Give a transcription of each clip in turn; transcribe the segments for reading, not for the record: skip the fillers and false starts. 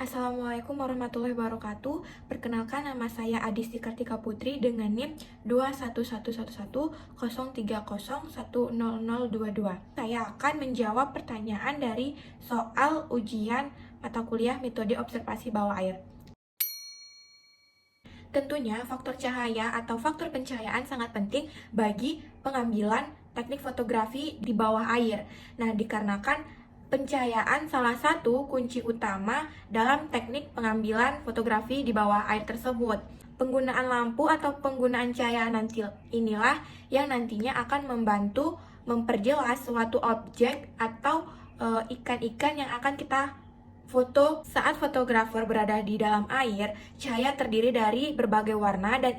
Assalamualaikum warahmatullahi wabarakatuh. Perkenalkan, nama saya Adisti Kartika Putri dengan NIM 2111103010022. Saya akan menjawab pertanyaan dari soal ujian mata kuliah metode observasi bawah air. Tentunya faktor cahaya atau faktor pencahayaan sangat penting bagi pengambilan teknik fotografi di bawah air. Nah, dikarenakan pencahayaan salah satu kunci utama dalam teknik pengambilan fotografi di bawah air tersebut. Penggunaan lampu atau penggunaan cahaya nanti inilah yang nantinya akan membantu memperjelas suatu objek atau ikan-ikan yang akan kita foto. Saat fotografer berada di dalam air, cahaya terdiri dari berbagai warna dan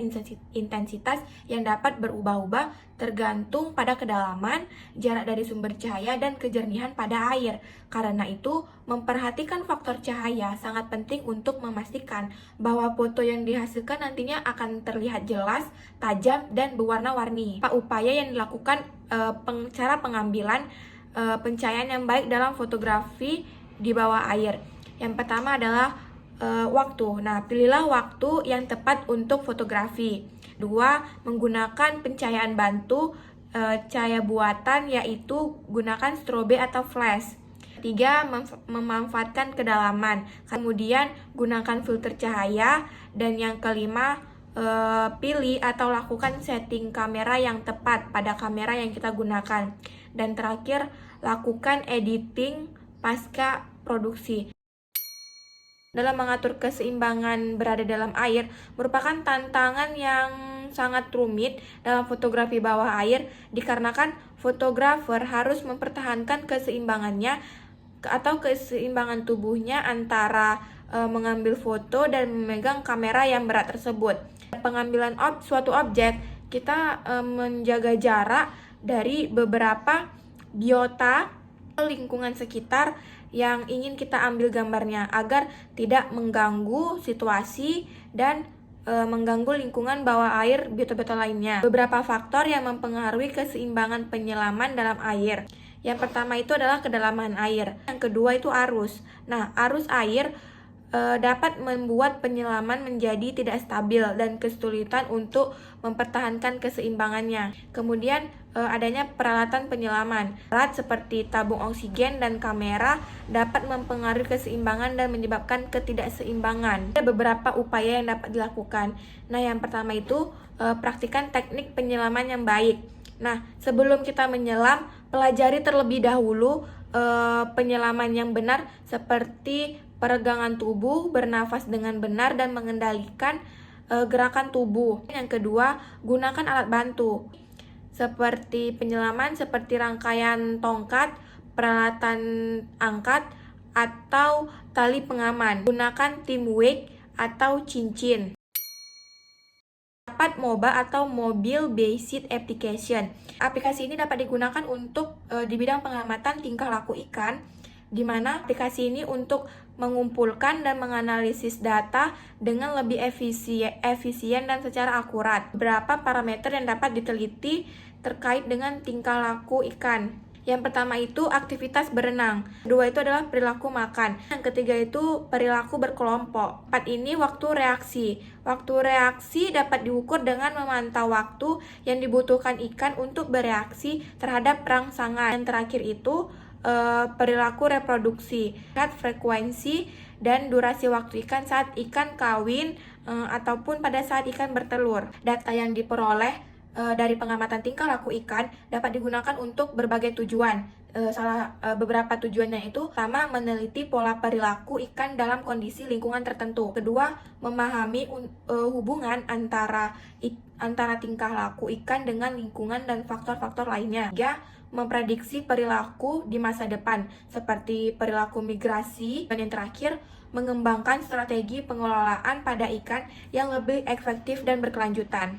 intensitas yang dapat berubah-ubah tergantung pada kedalaman, jarak dari sumber cahaya, dan kejernihan pada air. Karena itu, memperhatikan faktor cahaya sangat penting untuk memastikan bahwa foto yang dihasilkan nantinya akan terlihat jelas, tajam, dan berwarna-warni. Upaya yang dilakukan cara pengambilan pencahayaan yang baik dalam fotografi di bawah air. Yang pertama adalah waktu. Nah, pilihlah waktu yang tepat untuk fotografi. Dua, menggunakan pencahayaan bantu cahaya buatan, yaitu gunakan strobe atau flash. Tiga, memanfaatkan kedalaman. Kemudian gunakan filter cahaya. Dan yang kelima, pilih atau lakukan setting kamera yang tepat pada kamera yang kita gunakan. Dan terakhir, lakukan editing pasca produksi. Dalam mengatur keseimbangan berada dalam air merupakan tantangan yang sangat rumit dalam fotografi bawah air, dikarenakan fotografer harus mempertahankan keseimbangannya atau keseimbangan tubuhnya antara mengambil foto dan memegang kamera yang berat tersebut. Pengambilan suatu objek, kita menjaga jarak dari beberapa biota lingkungan sekitar yang ingin kita ambil gambarnya agar tidak mengganggu situasi dan mengganggu lingkungan bawah air biota-biota lainnya. Beberapa faktor yang mempengaruhi keseimbangan penyelaman dalam air. Yang pertama itu adalah kedalaman air. Yang kedua itu arus. Nah, arus air dapat membuat penyelaman menjadi tidak stabil dan kesulitan untuk mempertahankan keseimbangannya. Kemudian adanya peralatan penyelaman. Alat seperti tabung oksigen dan kamera dapat mempengaruhi keseimbangan dan menyebabkan ketidakseimbangan. Ada beberapa upaya yang dapat dilakukan. Nah, yang pertama itu praktikkan teknik penyelaman yang baik. Nah, sebelum kita menyelam, pelajari terlebih dahulu penyelaman yang benar seperti peregangan tubuh, bernafas dengan benar, dan mengendalikan gerakan tubuh. Yang kedua, gunakan alat bantu seperti penyelaman seperti rangkaian tongkat, peralatan angkat, atau tali pengaman. Gunakan team wake atau cincin. Dapat MOBA atau Mobile Based Application. Aplikasi ini dapat digunakan untuk di bidang pengamatan tingkah laku ikan, di mana aplikasi ini untuk mengumpulkan dan menganalisis data dengan lebih efisien dan secara akurat. Beberapa parameter yang dapat diteliti terkait dengan tingkah laku ikan. Yang pertama itu aktivitas berenang. Kedua itu adalah perilaku makan. Yang ketiga itu perilaku berkelompok. Empat ini waktu reaksi. Waktu reaksi dapat diukur dengan memantau waktu yang dibutuhkan ikan untuk bereaksi terhadap rangsangan. Yang terakhir itu perilaku reproduksi. Lihat frekuensi dan durasi waktu ikan saat ikan kawin ataupun pada saat ikan bertelur. Data yang diperoleh dari pengamatan tingkah laku ikan dapat digunakan untuk berbagai tujuan. Beberapa tujuannya itu, pertama, meneliti pola perilaku ikan dalam kondisi lingkungan tertentu. Kedua, memahami hubungan antara tingkah laku ikan dengan lingkungan dan faktor-faktor lainnya. Tiga, memprediksi perilaku di masa depan seperti perilaku migrasi. Dan yang terakhir, mengembangkan strategi pengelolaan pada ikan yang lebih efektif dan berkelanjutan.